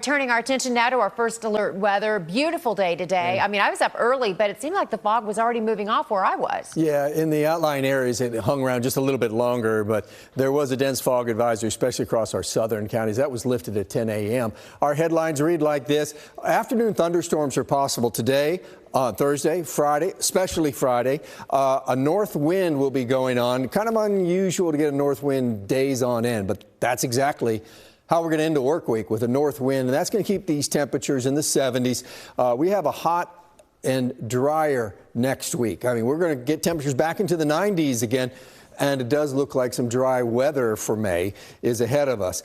Turning our attention now to our first alert weather. Beautiful day today. I mean, I was up early, but it seemed like the fog was already moving off where I was. Yeah, in the outlying areas, it hung around just a little bit longer, but there was a dense fog advisory, especially across our southern counties. That was lifted at 10 a.m. Our headlines read like this. Afternoon thunderstorms are possible today, on Thursday, Friday, especially Friday. A north wind will be going on. Kind of unusual to get a north wind days on end, but that's exactly how we're going to end the work week with a north wind, and that's going to keep these temperatures in the 70s. We have a hot and drier next week. I mean, we're going to get temperatures back into the 90s again, and it does look like some dry weather for May is ahead of us.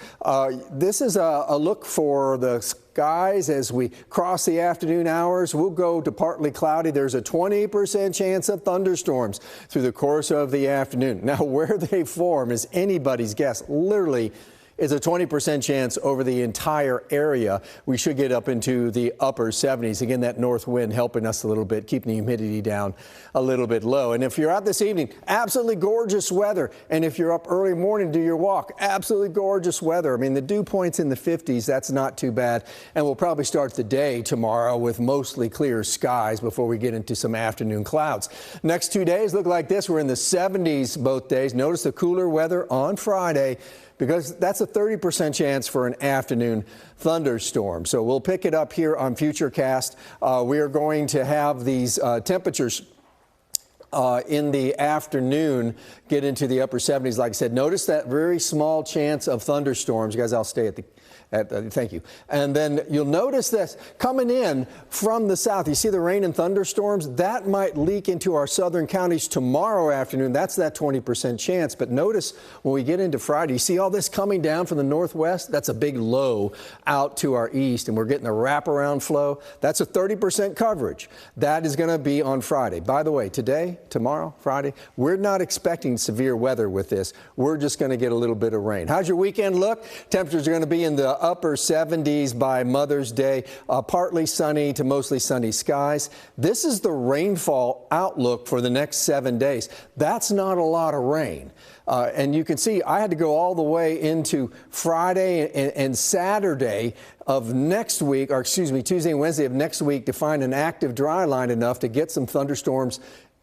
This is a look for the skies as we cross the afternoon hours. We'll go to partly cloudy. There's a 20% chance of thunderstorms through the course of the afternoon. Now, where they form is anybody's guess. Literally, it's a 20% chance over the entire area. We should get up into the upper 70s. Again, that north wind helping us a little bit, keeping the humidity down a little bit low. And if you're out this evening, absolutely gorgeous weather. And if you're up early morning, do your walk, absolutely gorgeous weather. I mean, the dew point's in the 50s. That's not too bad. And we'll probably start the day tomorrow with mostly clear skies before we get into some afternoon clouds. Next 2 days look like this. We're in the 70s both days. Notice the cooler weather on Friday, because that's a 30% chance for an afternoon thunderstorm. So we'll pick it up here on Futurecast. We are going to have these temperatures in the afternoon get into the upper 70s. Like I said, notice that very small chance of thunderstorms. You guys, I'll stay at the thank you. And then you'll notice this coming in from the south. You see the rain and thunderstorms? That might leak into our southern counties tomorrow afternoon. That's that 20% chance. But notice when we get into Friday, you see all this coming down from the northwest? That's a big low out to our east, and we're getting a wraparound flow. That's a 30% coverage. That is going to be on Friday. By the way, today, tomorrow, Friday, we're not expecting severe weather with this. We're just going to get a little bit of rain. How's your weekend look? Temperatures are going to be in the upper 70s by Mother's Day, partly sunny to mostly sunny skies. This is the rainfall outlook for the next 7 days. That's not a lot of rain. And you can see I had to go all the way into Friday and Saturday of next week, or excuse me, Tuesday and Wednesday of next week to find an active dry line enough to get some thunderstorms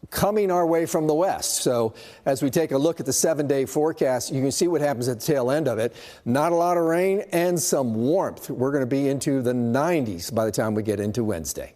coming our way from the west. So as we take a look at the 7-day forecast, you can see what happens at the tail end of it. Not a lot of rain and some warmth. We're going to be into the 90s by the time we get into Wednesday.